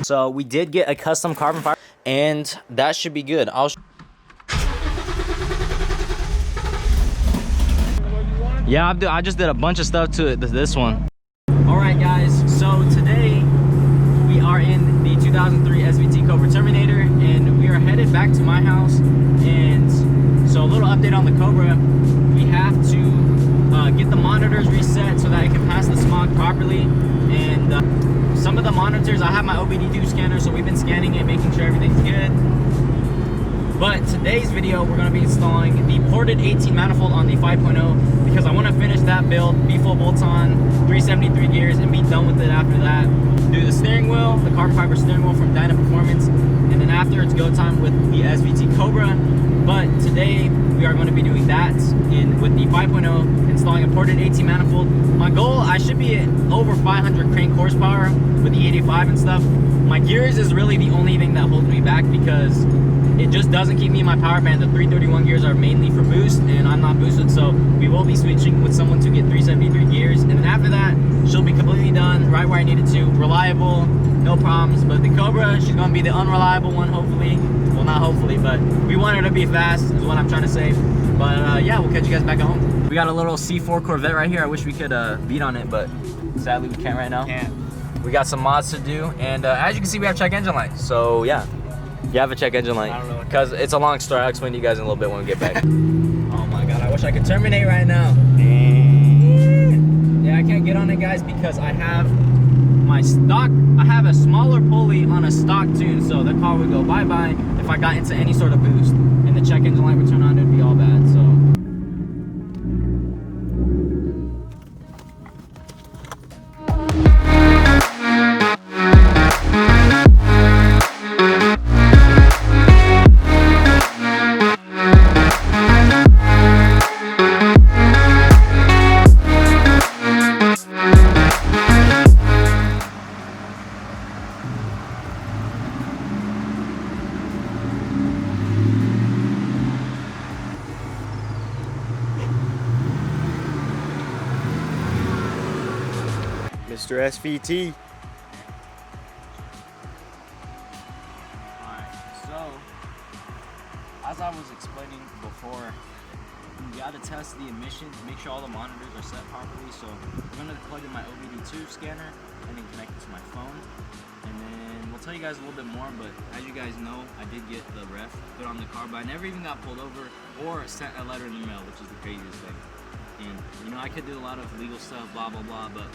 So we did get a custom carbon fiber, and that should be good. Yeah, I just did a bunch of stuff to this one. All right, guys. So today we are in the 2003 SVT Cobra Terminator, and we are headed back to my house. And so a little update on the Cobra: we have to get the monitors reset so that it can pass the smog properly. And some of the monitors, I have my OBD2 scanner, so we've been scanning it, making sure everything's good. But today's video, we're going to be installing the ported 18 manifold on the 5.0 because I want to finish that build, be full bolts on, 373 gears, and be done with it after that. Do the steering wheel, the carbon fiber steering wheel from Dyna Performance, and then after it's go time with the SVT Cobra. But today we are going to be doing that with the 5.0, installing a ported 18 manifold. My goal, I should be at over 500 crank horsepower with the 85 and stuff. My gears is really the only thing that holds me back because it just doesn't keep me in my power band. The 331 gears are mainly for boost, and I'm not boosted, so we will be switching with someone to get 373 gears. And then after that, she'll be completely done, right where I need it to. Reliable, no problems. But the Cobra, she's gonna be the unreliable one, hopefully. Well, not hopefully, but we want her to be fast, is what I'm trying to say. But yeah, we'll catch you guys back at home. We got a little C4 Corvette right here. I wish we could beat on it, but sadly we can't right now. Can't. We got some mods to do, and as you can see, we have check engine light. So yeah. You have a check engine light. I don't know. Because it's a long story. I'll explain to you guys in a little bit when we get back. Oh my god, I wish I could terminate right now. Yeah, I can't get on it, guys, because I have my stock. I have a smaller pulley on a stock tune, so the car would go bye-bye if I got into any sort of boost. And the check engine light would turn on, it'd be all bad, so. Mr. SVT. Alright, so as I was explaining before, you gotta test the emissions, make sure all the monitors are set properly. So I'm gonna plug in my OBD2 scanner and then connect it to my phone. And then we'll tell you guys a little bit more, but as you guys know, I did get the ref put on the car, but I never even got pulled over or sent a letter in the mail, which is the craziest thing. And you know, I could do a lot of legal stuff, blah blah blah, but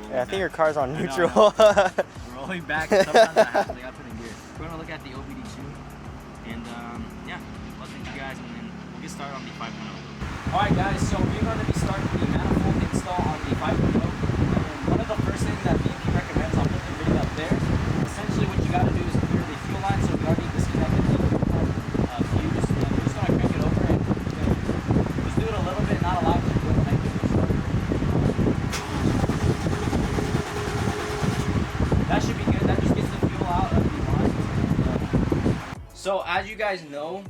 yeah, I think your car's on neutral. Rolling back, sometimes that happens. I got put in gear. We're gonna look at the OBD2, and yeah, I'll thank you guys, and then we'll get started on the 5.0. All right, guys. So we're gonna be starting the manifold install on the 5.0, and one of the first things that VP recommends, I'll put the video up there. Essentially, what you gotta do is clear the fuel line. So we already disconnected the fuse, and we're just gonna crank it over and just do it a little bit, not a lot. That should be good. That just gets the fuel out of the line. So as you guys know,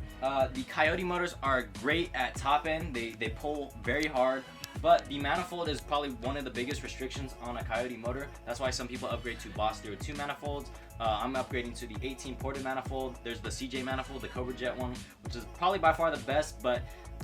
the Coyote motors are great at top end. They pull very hard, but the manifold is probably one of the biggest restrictions on a Coyote motor. That's why some people upgrade to Boss 02 manifolds. I'm upgrading to the 18 ported manifold. There's the CJ manifold, the Cobra Jet one, which is probably by far the best, but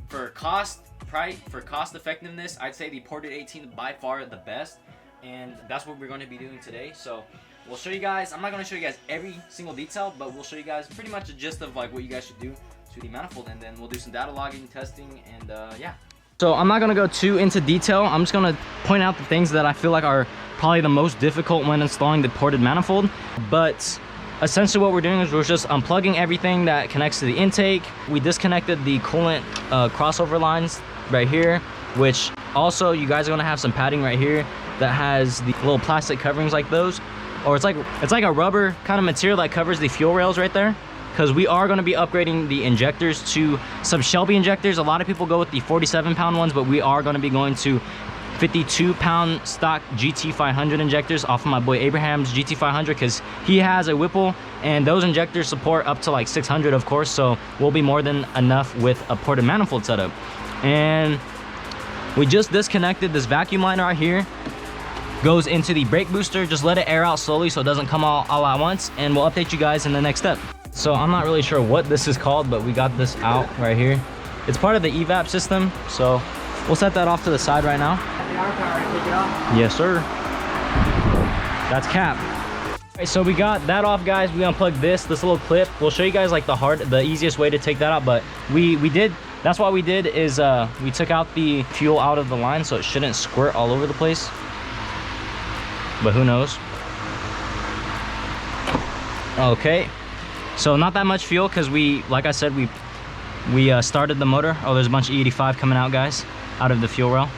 for cost effectiveness, I'd say the ported 18 is by far the best. And that's what we're going to be doing today. So we'll show you guys, I'm not going to show you guys every single detail, but we'll show you guys pretty much a gist of like what you guys should do to the manifold, and then we'll do some data logging, testing, and yeah. So I'm not going to go too into detail. I'm just going to point out the things that I feel like are probably the most difficult when installing the ported manifold. But essentially what we're doing is we're just unplugging everything that connects to the intake. We disconnected the coolant crossover lines right here, which also you guys are going to have some padding right here that has the little plastic coverings like those, or it's like a rubber kind of material that covers the fuel rails right there, because we are going to be upgrading the injectors to some Shelby injectors. A lot of people go with the 47-pound ones, but we are going to be going to 52-pound stock GT500 injectors off of my boy Abraham's GT500, because he has a Whipple, and those injectors support up to like 600, of course, so we'll be more than enough with a ported manifold setup. And we just disconnected this vacuum line right here. goes into the brake booster. Just let it air out slowly so it doesn't come all at once, and we'll update you guys in the next step. So I'm not really sure what this is called, but we got this out right here. It's part of the evap system, so we'll set that off to the side right now. Yes, sir. That's cap. All right, so we got that off, guys. We unplugged this little clip. We'll show you guys like the easiest way to take that out, but we did. That's what we did is we took out the fuel out of the line so it shouldn't squirt all over the place. But who knows? Okay. So not that much fuel because like I said, we started the motor. Oh, there's a bunch of E85 coming out, guys, out of the fuel rail.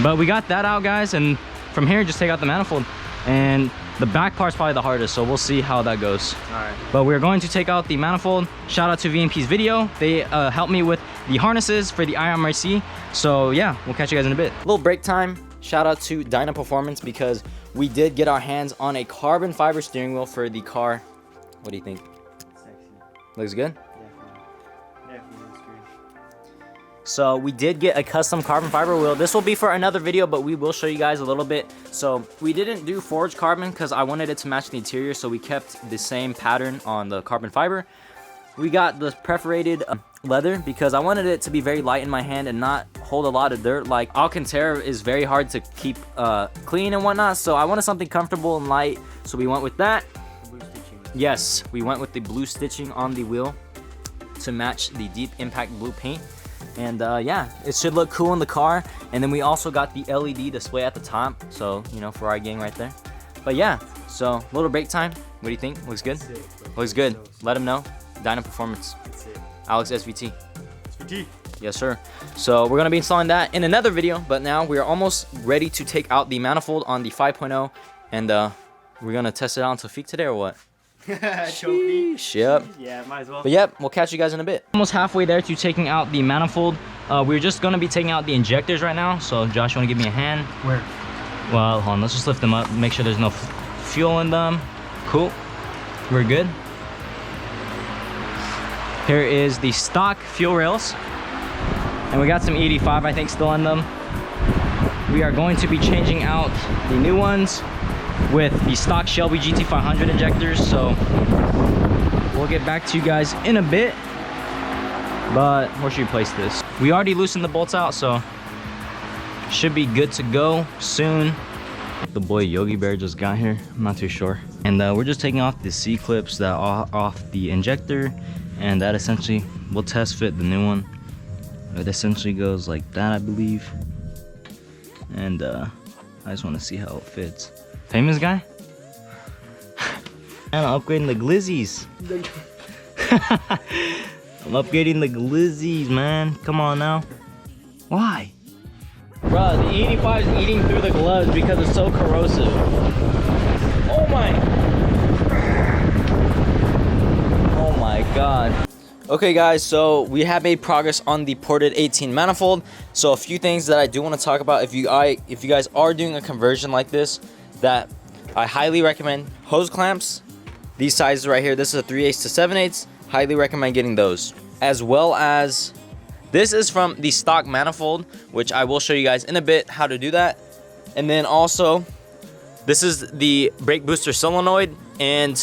But we got that out, guys, and from here just take out the manifold, and the back part's probably the hardest, so we'll see how that goes. All right. But we're going to take out the manifold. Shout out to VMP's video. They helped me with the harnesses for the IMRC. So yeah, we'll catch you guys in a bit. Little break time. Shout out to Dyna Performance because we did get our hands on a carbon fiber steering wheel for the car. What do you think? Sexy. Looks good? Definitely looks good. So we did get a custom carbon fiber wheel. This will be for another video, but we will show you guys a little bit. So we didn't do forged carbon because I wanted it to match the interior, so we kept the same pattern on the carbon fiber. We got the perforated leather because I wanted it to be very light in my hand and not hold a lot of dirt. Like Alcantara is very hard to keep clean and whatnot, so I wanted something comfortable and light, so we went with that. Blue stitching. Yes, we went with the blue stitching on the wheel to match the deep impact blue paint. And yeah, it should look cool in the car. And then we also got the LED display at the top, so you know, for our gang right there. But yeah, so little break time. What do you think? Looks good? Sick, Looks good. Let them know. Dyna Performance. That's it. AlexSVT. SVT. Yes, sir. So we're gonna be installing that in another video, but now we are almost ready to take out the manifold on the 5.0, and we're gonna test it out until Feek today or what? Trophy. Yep. Yeah, might as well. But yep, we'll catch you guys in a bit. Almost halfway there to taking out the manifold. We're just gonna be taking out the injectors right now. So Josh, you wanna give me a hand? Where? Well, hold on, let's just lift them up, make sure there's no fuel in them. Cool, we're good. Here is the stock fuel rails. And we got some 85, I think, still in them. We are going to be changing out the new ones with the stock Shelby GT500 injectors. So we'll get back to you guys in a bit. But where should we place this? We already loosened the bolts out, so should be good to go soon. The boy Yogi Bear just got here, I'm not too sure. And we're just taking off the C-clips that are off the injector, and that essentially will test fit the new one. It essentially goes like that, I believe. And I just want to see how it fits. Famous guy? And I'm upgrading the glizzies. I'm upgrading the glizzies, man. Come on now. Why? Bruh, the 85 is eating through the gloves because it's so corrosive. Oh my. Oh my god. Okay guys, so we have made progress on the ported 18 manifold. So a few things that I do want to talk about if you guys are doing a conversion like this, that I highly recommend hose clamps. These sizes right here, this is a 3/8 to 7/8. Highly recommend getting those. As well as, this is from the stock manifold, which I will show you guys in a bit how to do that. And then also, this is the brake booster solenoid. And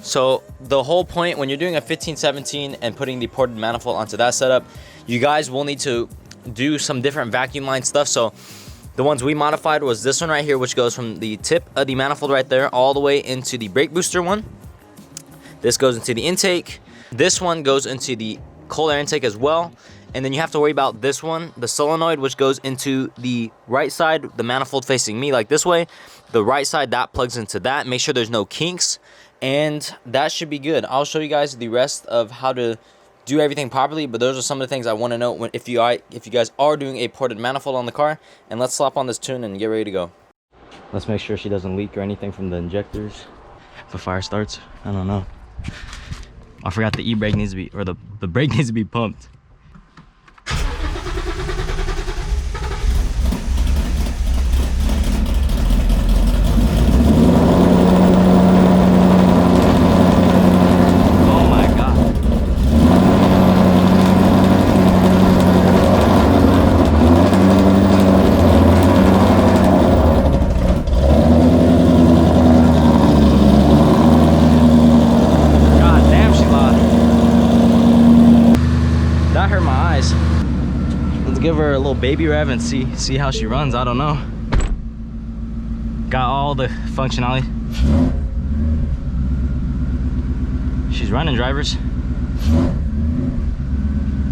so the whole point when you're doing a 15-17 and putting the ported manifold onto that setup, you guys will need to do some different vacuum line stuff. So the ones we modified was this one right here, which goes from the tip of the manifold right there all the way into the brake booster one. This goes into the intake. This one goes into the cold air intake as well. And then you have to worry about this one, the solenoid, which goes into the right side, the manifold facing me like this way. The right side, that plugs into that. Make sure there's no kinks. And that should be good. I'll show you guys the rest of how to do everything properly, but those are some of the things I want to know if you guys are doing a ported manifold on the car. And let's slap on this tune and get ready to go. Let's make sure she doesn't leak or anything from the injectors. If the fire starts, I don't know. I forgot the e-brake needs to be, or the brake needs to be pumped. baby rev and see how she runs. I don't know. Got all the functionality. She's running, drivers.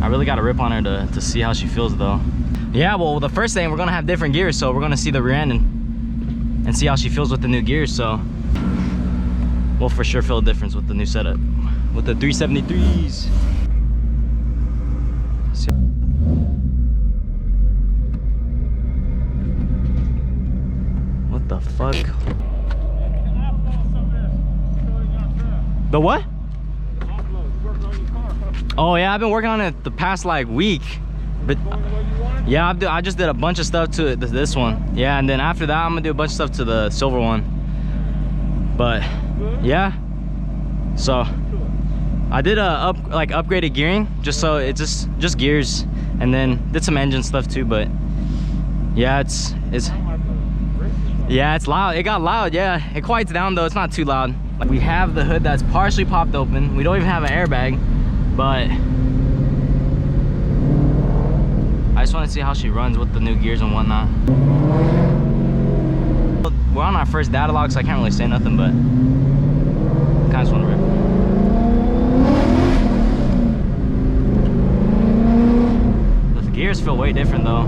I really got to rip on her to see how she feels though. Yeah, well, the first thing, we're gonna have different gears, so we're gonna see the rear end and see how she feels with the new gears. So we'll for sure feel a difference with the new setup, with the 373s. What the fuck? The what? Oh yeah, I've been working on it the past like week. But yeah, I just did a bunch of stuff to this one. Yeah, and then after that, I'm gonna do a bunch of stuff to the silver one. But yeah, so I did upgraded gearing, just so it's just gears, and then did some engine stuff too. But yeah, it's loud. It got loud. Yeah, it quiets down though. It's not too loud. Like, we have the hood that's partially popped open. We don't even have an airbag, but I just want to see how she runs with the new gears and whatnot. We're on our first data log, so I can't really say nothing, but I kind of just want to rip. The gears feel way different though.